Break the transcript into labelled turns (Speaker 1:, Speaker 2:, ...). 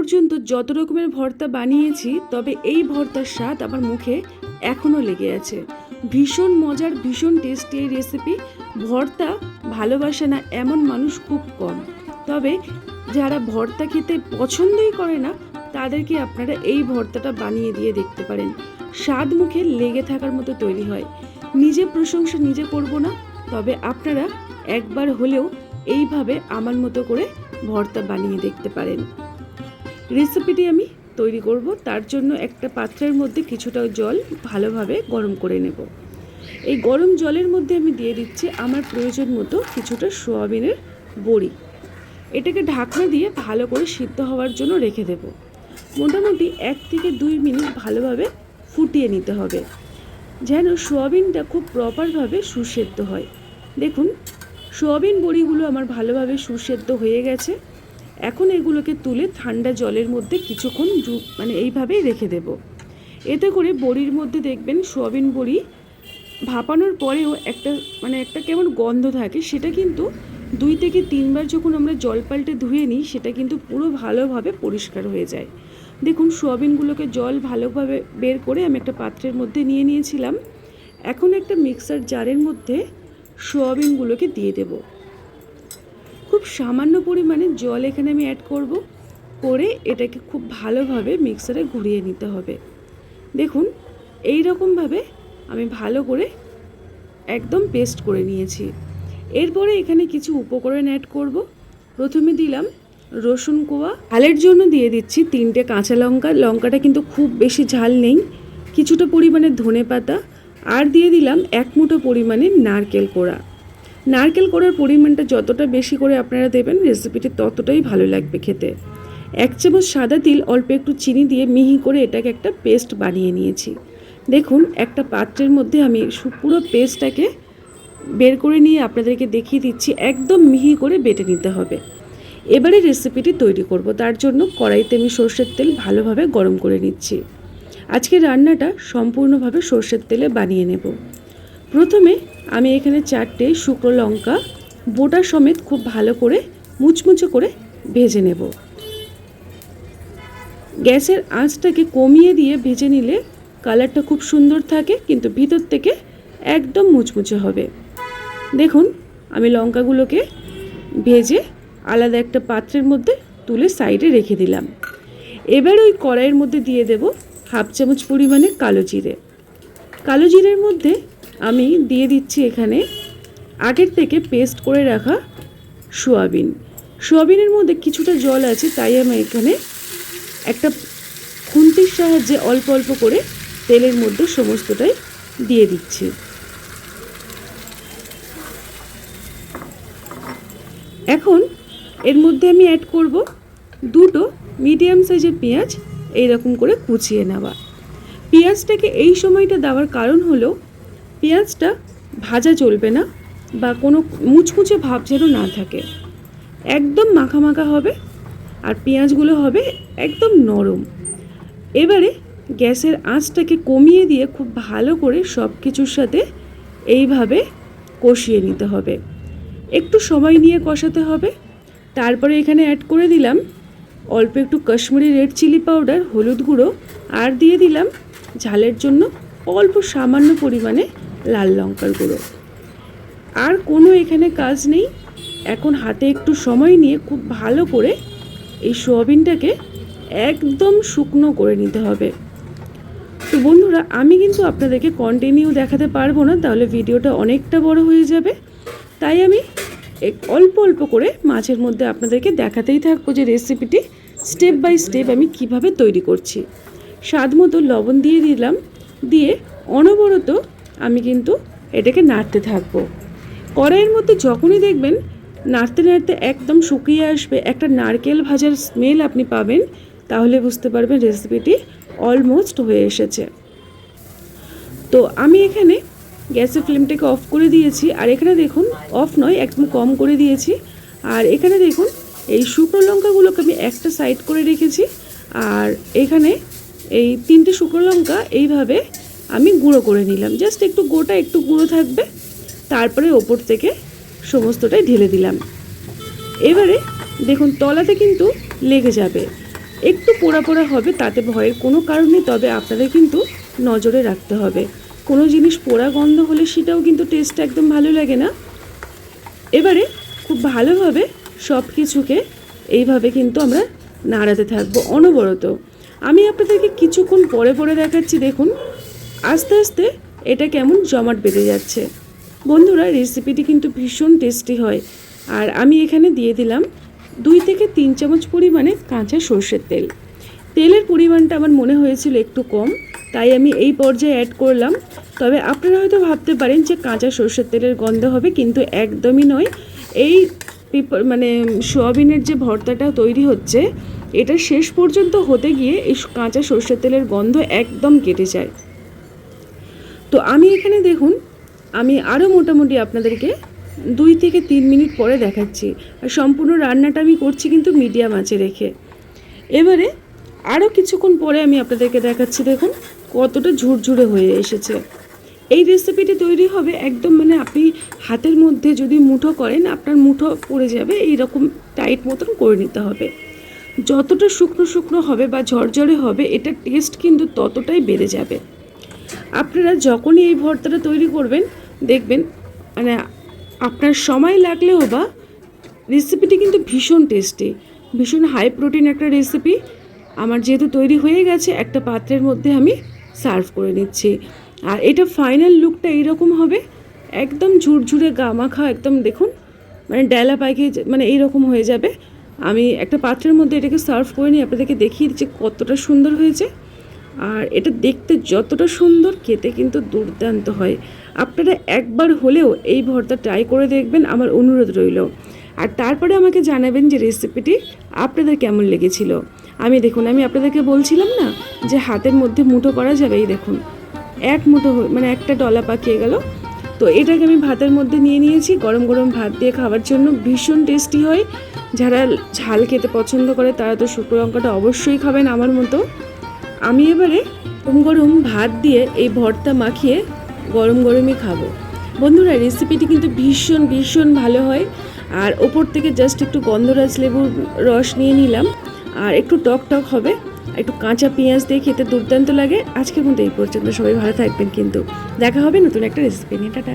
Speaker 1: পর্যন্ত যত রকমের ভর্তা বানিয়েছি, তবে এই ভর্তার স্বাদ আমার মুখে এখনও লেগে আছে। ভীষণ মজার, ভীষণ টেস্টি এই রেসিপি। ভর্তা ভালোবাসে না এমন মানুষ খুব কম। তবে যারা ভর্তা খেতে পছন্দই করে না, তাদেরকে আপনারা এই ভর্তাটা বানিয়ে দিয়ে দেখতে পারেন। স্বাদ মুখে লেগে থাকার মতো তৈরি হয়। নিজে প্রশংসা নিজে করব না, তবে আপনারা একবার হলেও এইভাবে আমার মতো করে ভর্তা বানিয়ে দেখতে পারেন। রেসিপিটি আমি তৈরি করব, তার জন্য একটা পাত্রের মধ্যে কিছুটা জল ভালোভাবে গরম করে নেব। এই গরম জলের মধ্যে আমি দিয়ে দিচ্ছি আমার প্রয়োজন মতো কিছুটা সোয়াবিনের বড়ি। এটাকে ঢাকনা দিয়ে ভালো করে সিদ্ধ হওয়ার জন্য রেখে দেব। মোটামুটি 1 থেকে 2 মিনিট ভালোভাবে ফুটিয়ে নিতে হবে, যেন সোয়াবিনটা খুব প্রপারভাবে সুসেদ্ধ হয়। দেখুন, সোয়াবিন বড়িগুলো আমার ভালোভাবে সুসেদ্ধ হয়ে গেছে। এখন এগুলোকে তুলে ঠান্ডা জলের মধ্যে কিছুক্ষণ এইভাবেই রেখে দেব। এতে করে বড়ির মধ্যে দেখবেন সোয়াবিন বড়ি ভাপানোর পরেও একটা কেমন গন্ধ থাকে, সেটা কিন্তু 2 থেকে 3 বার যখন আমরা জল পাল্টে ধুয়ে নিই, সেটা কিন্তু পুরো ভালোভাবে পরিষ্কার হয়ে যায়। দেখুন, সোয়াবিনগুলোকে জল ভালোভাবে বের করে আমি একটা পাত্রের মধ্যে নিয়ে নিয়েছিলাম। এখন একটা মিক্সার জারের মধ্যে সোয়াবিনগুলোকে দিয়ে দেব। খুব সামান্য পরিমাণে জল এখানে আমি অ্যাড করে এটাকে খুব ভালোভাবে মিক্সারে ঘুরিয়ে নিতে হবে। দেখুন, এই রকমভাবে আমি ভালো করে একদম পেস্ট করে নিয়েছি। এরপরে এখানে কিছু উপকরণ অ্যাড করব। প্রথমে দিলাম রসুন কোয়া, ঝালের জন্য দিয়ে দিচ্ছি 3টে কাঁচা লঙ্কা। লঙ্কাটা কিন্তু খুব বেশি ঝাল নেই। কিছুটা পরিমাণে ধনেপাতা, আর দিয়ে দিলাম 1 মুঠো পরিমাণে নারকেল কোড়া। নারকেল কোড়ার পরিমাণটা যতটা বেশি করে আপনারা দেবেন, রেসিপিটি ততটাই ভালো লাগবে খেতে। 1 চামচ সাদা তিল, অল্প একটু চিনি দিয়ে মিহি করে এটাকে একটা পেস্ট বানিয়ে নিয়েছি। দেখুন, একটা পাত্রের মধ্যে আমি পুরো পেস্টটাকে বের করে নিয়ে আপনাদেরকে দেখিয়ে দিচ্ছি। একদম মিহি করে বেটে নিতে হবে। এবারে রেসিপিটি তৈরি করব, তার জন্য কড়াইতে আমি সর্ষের তেল ভালোভাবে গরম করে নিচ্ছি। আজকে রান্নাটা সম্পূর্ণভাবে সর্ষের তেলে বানিয়ে নেব। প্রথমে আমি এখানে 4টে শুকনো লঙ্কা বোটা সমেত খুব ভালো করে মুচমুচে করে ভেজে নেব। গ্যাসের আঁচটাকে কমিয়ে দিয়ে ভেজে নিলে কালারটা খুব সুন্দর থাকে, কিন্তু ভিতর থেকে একদম মুচমুচে হবে। দেখুন, আমি লঙ্কাগুলোকে ভেজে আলাদা একটা পাত্রের মধ্যে তুলে সাইডে রেখে দিলাম। এবার ওই কড়াইয়ের মধ্যে দিয়ে দেব 1/2 চামচ পরিমাণে কালো জিরে। কালো জিরের মধ্যে আমি দিয়ে দিচ্ছি এখানে আগের থেকে পেস্ট করে রাখা সোয়াবিন। সোয়াবিনের মধ্যে কিছুটা জল আছে, তাই আমি এখানে একটা খুন্তির সাহায্যে অল্প অল্প করে তেলের মধ্যে সমস্তটাই দিয়ে দিচ্ছি। এখন এর মধ্যে আমি অ্যাড করব 2টো মিডিয়াম সাইজের পেঁয়াজ, এইরকম করে কুচিয়ে নেওয়া। পেঁয়াজটাকে এই সময়টা দেওয়ার কারণ হলো, পেঁয়াজটা ভাজা চলবে না, বা কোনো মুচমুচে ভাব যেন না থাকে। একদম মাখা মাখা হবে, আর পেঁয়াজগুলো হবে একদম নরম। এবারে গ্যাসের আঁচটাকে কমিয়ে দিয়ে খুব ভালো করে সব কিছুর সাথে এইভাবে কষিয়ে নিতে হবে। একটু সময় নিয়ে কষাতে হবে। তারপরে এখানে অ্যাড করে দিলাম অল্প একটু কাশ্মীরি রেড চিলি পাউডার, হলুদ গুঁড়ো, আর দিয়ে দিলাম ঝালের জন্য অল্প সামান্য পরিমাণে লাল লঙ্কার গুঁড়ো। আর কোনো এখানে কাজ নেই। এখন হাতে একটু সময় নিয়ে খুব ভালো করে এই সোয়াবিনটাকে একদম শুকনো করে নিতে হবে। তো বন্ধুরা, আমি কিন্তু আপনাদেরকে কন্টিনিউ দেখাতে পারবো না, তাহলে ভিডিওটা অনেকটা বড় হয়ে যাবে। তাই আমি অল্প অল্প করে মাঝের মধ্যে আপনাদেরকে দেখাতেই থাকবো যে রেসিপিটি স্টেপ বাই স্টেপ আমি কিভাবে তৈরি করছি। স্বাদ মতো লবণ দিয়ে দিলাম, দিয়ে অনবরত আমি কিন্তু এটাকে নাড়তে থাকবো। কড়াইয়ের মধ্যে যখনই দেখবেন নাড়তে নাড়তে একদম শুকিয়ে আসবে, একটা নারকেল ভাজার স্মেল আপনি পাবেন, তাহলে বুঝতে পারবেন রেসিপিটি অলমোস্ট হয়ে এসেছে। তো আমি এখানে গ্যাসের ফ্লেমটাকে অফ করে দিয়েছি, আর এখানে দেখুন অফ নয়, একদম কম করে দিয়েছি। আর এখানে দেখুন এই শুকনো লঙ্কাগুলোকে আমি একটা সাইড করে রেখেছি, আর এখানে এই 3টে শুকনো লঙ্কা এইভাবে আমি গুঁড়ো করে নিলাম। জাস্ট একটু গোটা, একটু গুঁড়ো থাকবে। তারপরে ওপর থেকে সমস্তটাই ঢেলে দিলাম। এবারে দেখুন তলাতে কিন্তু লেগে যাবে, একটু পোড়া পোড়া হবে, তাতে ভয়ের কোনো কারণ নেই, তবে আপনাদের কিন্তু নজরে রাখতে হবে। কোনো জিনিস পোড়া গন্ধ হলে সেটাও কিন্তু টেস্ট একদম ভালো লাগে না। এবারে খুব ভালোভাবে সব কিছুকে এইভাবে কিন্তু আমরা নাড়াতে থাকবো অনবরত। আমি আপনাদেরকে কিছুক্ষণ পরে পরে দেখাচ্ছি, দেখুন আস্তে আস্তে এটা কেমন জমাট বেঁধে যাচ্ছে। বন্ধুরা, রেসিপিটি কিন্তু ভীষণ টেস্টি হয়। আর আমি এখানে দিয়ে দিলাম 2 থেকে 3 চামচ পরিমাণে কাঁচা সর্ষের তেল। তেলের পরিমাণটা আমার মনে হয়েছিল একটু কম, তাই আমি এই পর্যায়ে অ্যাড করলাম। তবে আপনারা হয়তো ভাবতে পারেন যে কাঁচা সর্ষের তেলের গন্ধ হবে, কিন্তু একদমই নয়। এই মানে সোয়াবিনের যে ভর্তাটা তৈরি হচ্ছে, এটা শেষ পর্যন্ত হতে গিয়ে এই কাঁচা সর্ষের তেলের গন্ধ একদম কেটে যায়। তো আমি এখানে দেখুন, আমি আরও মোটামুটি আপনাদেরকে 2 থেকে 3 মিনিট পরে দেখাচ্ছি। আর সম্পূর্ণ রান্নাটা আমি করছি কিন্তু মিডিয়াম আঁচে রেখে। এবারে আরও কিছুক্ষণ পরে আমি আপনাদেরকে দেখাচ্ছি, দেখুন কতটা ঝুরঝুরে হয়ে এসেছে। এই রেসিপিটি তৈরি হবে একদম, মানে আপনি হাতের মধ্যে যদি মুঠো করেন, আপনার মুঠো পড়ে যাবে, এইরকম টাইট মতন করে নিতে হবে। যতটা শুকনো শুকনো হবে বা ঝরঝরে হবে, এটার টেস্ট কিন্তু ততটাই বেড়ে যাবে। আপনারা যখনই এই ভর্তাটা তৈরি করবেন, দেখবেন মানে আপনার সময় লাগলেও বা রেসিপিটি কিন্তু ভীষণ টেস্টি, ভীষণ হাই প্রোটিন একটা রেসিপি। আমার যেহেতু তৈরি হয়ে গেছে, একটা পাত্রের মধ্যে আমি সার্ভ করে নিচ্ছি। আর এটা ফাইনাল লুকটা এইরকম হবে, একদম ঝুরঝুরে গামাখা, একদম দেখুন মানে ডালা পাইকে মানে এইরকম হয়ে যাবে। আমি একটা পাত্রের মধ্যে এটাকে সার্ভ করে নিয়ে আপনাদেরকে দেখিয়ে দিচ্ছি কতটা সুন্দর হয়েছে। আর এটা দেখতে যতটা সুন্দর, খেতে কিন্তু দুর্দান্ত হয়। আপনারা একবার হলেও এই ভর্তা ট্রাই করে দেখবেন, আমার অনুরোধ রইল। আর তারপরে আমাকে জানাবেন যে রেসিপিটি আপনাদের কেমন লেগেছিল। দেখুন আমি আপনাদেরকে বলছিলাম না যে হাতের মধ্যে মুঠো করা যাবে, এই দেখুন এক মুঠো মানে একটা ডলা পাকিয়ে গেল। তো এটাকে আমি ভাতের মধ্যে নিয়ে নিয়েছি, গরম গরম ভাত দিয়ে খাওয়ার জন্য ভীষণ টেস্টি হয়। যারা ঝাল খেতে পছন্দ করে তারা তো শুকনো লঙ্কাটা অবশ্যই খাবেন আমার মতো। আমি এবারে গরম গরম ভাত দিয়ে এই ভর্তা মাখিয়ে গরম গরমই খাবো। বন্ধুরা, রেসিপিটি কিন্তু ভীষণ ভীষণ ভালো হয়। আর ওপর থেকে জাস্ট একটু গন্ধরাজ লেবুর রস নিয়ে নিলাম, আর একটু টক টক হবে, একটু কাঁচা পেঁয়াজ দিয়ে খেতে দুর্দান্ত লাগে। আজকের মতো এই পর্যন্ত, সবাই ভালো থাকবেন, কিন্তু দেখা হবে নতুন একটা রেসিপি নিয়ে। টাটা।